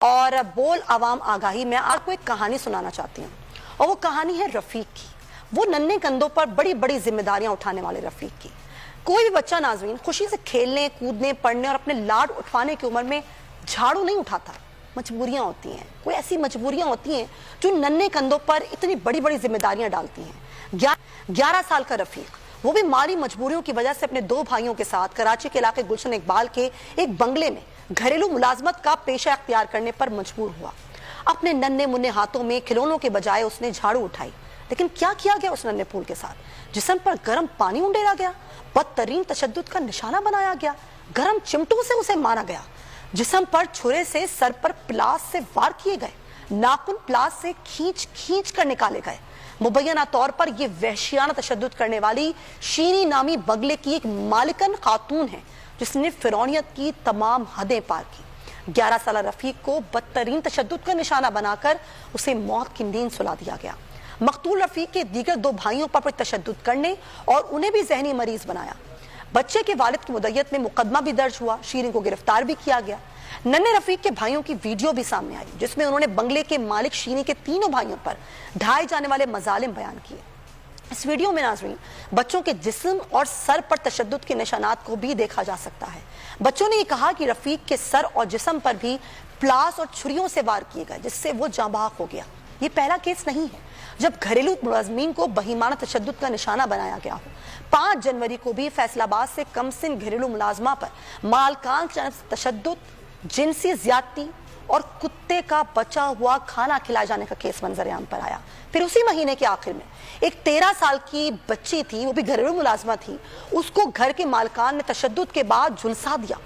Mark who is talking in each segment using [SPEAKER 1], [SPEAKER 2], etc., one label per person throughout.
[SPEAKER 1] और बोल आवाम आगाही में आपको एक कहानी सुनाना चाहती हूँ, और वो कहानी है रफीक की। वो नन्हे कंधों पर बड़ी बड़ी जिम्मेदारियां उठाने वाले रफीक की। कोई भी बच्चा नाज़रीन खुशी से खेलने, कूदने, पढ़ने और अपने लाड उठवाने की उम्र में झाड़ू नहीं उठाता। मजबूरियां होती हैं, कोई ऐसी मजबूरियां होती हैं जो नन्हे कंधों पर इतनी बड़ी बड़ी जिम्मेदारियां डालती हैं। 11 साल का रफीक, वो भी माली मजबूरियों की वजह से अपने 2 भाइयों के साथ कराची के इलाके गुलशन इकबाल के एक बंगले में घरेलू मुलाजमत का पेशा अख्तियार करने पर मजबूर हुआ। अपने नन्हे मुन्ने हाथों में खिलौनों के बजाय उसने झाड़ू उठाई। लेकिन क्या किया गया उस नन्हे फूल के साथ? जिस्म पर गर्म पानी उंडेला गया, बदतरीन तशद्दुद का निशाना बनाया गया, गर्म चिमटों से उसे मारा गया, जिस्म पर छुरे से सर पर प्लास से वार किए गए, नाखून प्लास से खींच खींच कर निकाले गए। मुबैना तौर पर यह वहशियाना तशद्दुद करने वाली शीरी नामी बंगले की एक मालिकन खातून है जिसने फिरौनियत की तमाम हदें पार की। 11 साल रफीक को बदतरीन तशद्दुद का निशाना बनाकर उसे मौत की नींद सुला दिया गया। मकतूल रफीक के दीगर 2 भाइयों पर तशद्दुद करने और उन्हें भी जहनी मरीज बनाया। बच्चे के वालिद की मुद्दत में मुकदमा भी दर्ज हुआ, शीरीन को गिरफ्तार भी किया गया। नन्हे रफीक के भाइयों की वीडियो भी सामने आई जिसमें उन्होंने बंगले के मालिक शीरी के 3 भाइयों पर ढाए जाने वाले मजालिम बयान किए। इस वीडियो में नाज़रीन बच्चों के जिस्म और सर पर तशद्दुद के निशानात को भी देखा जा सकता है। बच्चों ने ये कहा कि रफीक के सर और जिस्म पर भी प्लास और छुरियों से वार किए गए जिससे वो जाँ बहक हो गया। ये पहला केस नहीं है जब घरेलू मुलाजमीन को बहीमाना तशद्दुद का निशाना बनाया गया हो। 5 जनवरी को भी फैसलाबाद से कमसिन घरेलू मुलाजमा पर मालकान तशद्दुद, जिनसी ज्यादती और कुत्ते का बचा हुआ खाना खिलाए जाने का केस मंजर-ए-आम पर आया। फिर उसी महीने के आखिर में एक 13 साल की बच्ची थी, वो भी घरेलू मुलाजमा थी, उसको घर के मालकान ने तशद्दुद के बाद झुलसा दिया।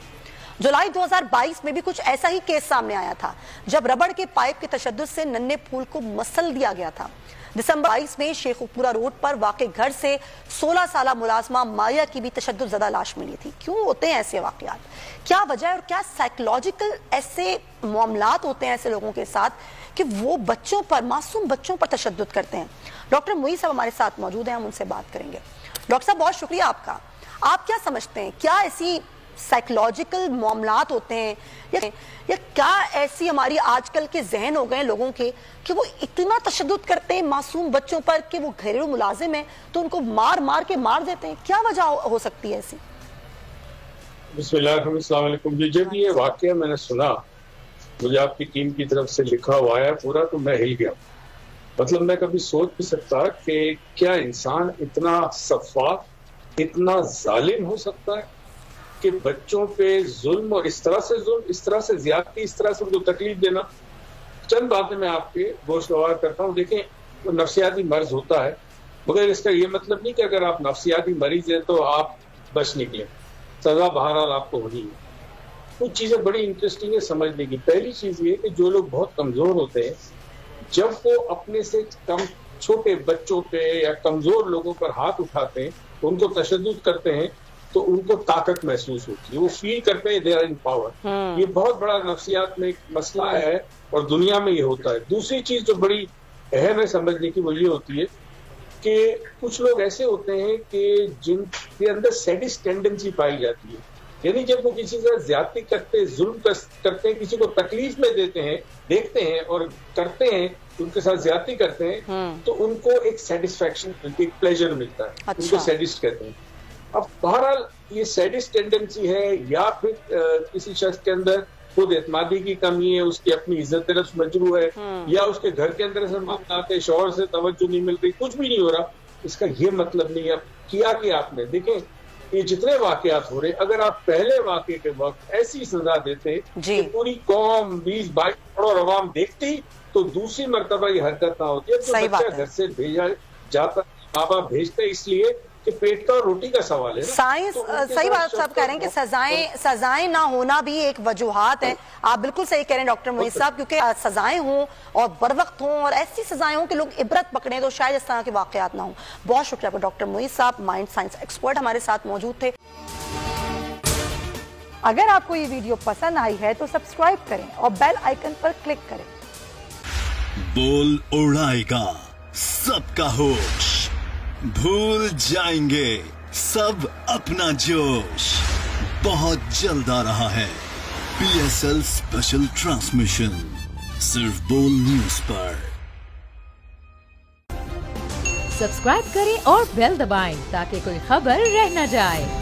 [SPEAKER 1] जुलाई 2022 में भी कुछ ऐसा ही केस सामने आया था जब रबड़ के पाइप के तशद्दुद से नन्हे फूल को मसल दिया गया था। दिसंबर 22 में शेखुपुरा रोड पर वाक़े घर से 16 साला मुलाजमा माया की भी तशद्दुद ज़दा लाश मिली थी। क्यों होते हैं ऐसे वाक़यात? क्या वजह है और क्या साइकोलॉजिकल ऐसे मामलात होते हैं ऐसे लोगों के साथ कि वो बच्चों पर, मासूम बच्चों पर तशद्दुद करते हैं? डॉक्टर मुईज साहब हमारे साथ मौजूद हैं, हम उनसे बात करेंगे। डॉक्टर साहब बहुत शुक्रिया आपका। आप क्या समझते हैं, क्या ऐसी साइकोलॉजिकल मामलात होते हैं या क्या ऐसी हमारी आजकल के जहन हो गए लोगों के कि वो इतना तशद्दुद करते हैं मासूम बच्चों पर कि वो घरेलू मुलाजिम है तो उनको मार मार के मार देते हैं? क्या वजह हो सकती है ऐसी?
[SPEAKER 2] बिस्मिल्लाहिर्रहमानिर्रहीम जी, जब ये वाकया मैंने सुना, मुझे आपकी टीम की तरफ से लिखा हुआ है पूरा, तो मैं हिल गया। मतलब मैं कभी सोच नहीं सकता कि क्या इंसान इतना सफाक, इतना जालिम हो सकता है कि बच्चों पे जुल्म, और इस तरह से ज्यादती, इस तरह से उनको तकलीफ देना। चंद बातें मैं आपके गोशवार करता हूँ। देखें, तो नफ्सियाती मर्ज होता है, मगर इसका ये मतलब नहीं कि अगर आप नफ्सियाती मरीज हैं तो आप बच निकले। सजा बहरहाल आपको होनी है। कुछ चीजें बड़ी इंटरेस्टिंग है समझने की। पहली चीज ये कि जो लोग बहुत कमजोर होते हैं, जब वो अपने से कम छोटे बच्चों पे या कमजोर लोगों पर हाथ उठाते हैं, उनको तशद्दुद करते हैं, तो उनको ताकत महसूस होती है, वो फील करते हैं दे आर इन पावर। ये बहुत बड़ा नफ्सियात में एक मसला है और दुनिया में ये होता है। दूसरी चीज जो बड़ी अहम है समझने की, वो ये होती है कि कुछ लोग ऐसे होते हैं कि जिनके अंदर सैडिस्ट टेंडेंसी पाई जाती है। यानी जब वो किसी से ज्यादती करते हैं, जुल्म करते हैं, किसी को तकलीफ में देते हैं, देखते हैं और करते हैं, उनके साथ ज्यादती करते हैं, तो उनको एक सेटिस्फैक्शन मिलती है, एक प्लेजर मिलता है।
[SPEAKER 1] अच्छा।
[SPEAKER 2] उनको सैडिस्ट कहते हैं। अब बहरहाल ये सैडिस्ट टेंडेंसी है या फिर किसी शख्स के अंदर खुद एतमादी की कमी है, उसकी अपनी इज्जत तरफ मजरू है, या उसके घर के अंदर से मामला आते, शौहर से तवज्जो नहीं मिल रही, कुछ भी नहीं हो रहा, इसका ये मतलब नहीं है किया कि आपने। देखें, ये जितने वाकयात हो रहे, अगर आप पहले वाकये के वक्त ऐसी सजा देते कि पूरी कौम 20-22 करोड़ अवाम देखती, तो दूसरी मर्तबा ये हरकत ना होती। अब जो बच्चा घर से भेजा जाता, माँ बाप भेजते इसलिए कि पेट का और रोटी का सवाल है।
[SPEAKER 1] साइंस सही बात आप कह रहे हैं कि सजाएं ना होना भी एक वजूहात है। आप बिल्कुल सही कह रहे हैं डॉक्टर मुईज साहब, क्योंकि सजाएं हों और बर वक्त हों और ऐसी सजाएं हों कि लोग इबरत पकड़े, तो शायद इस तरह के वाकयात ना हों। बहुत शुक्रिया आपका डॉक्टर मुईज साहब, माइंड साइंस एक्सपर्ट हमारे साथ मौजूद थे। अगर आपको ये वीडियो पसंद आई है तो सब्सक्राइब करें और बेल आइकन पर क्लिक करें।
[SPEAKER 3] बोल उड़ाएगा सबका होश, भूल जाएंगे सब अपना जोश। बहुत जल्द आ रहा है PSL स्पेशल ट्रांसमिशन सिर्फ बोल न्यूज पर।
[SPEAKER 4] सब्सक्राइब करें और बेल दबाएं ताकि कोई खबर रह न जाए।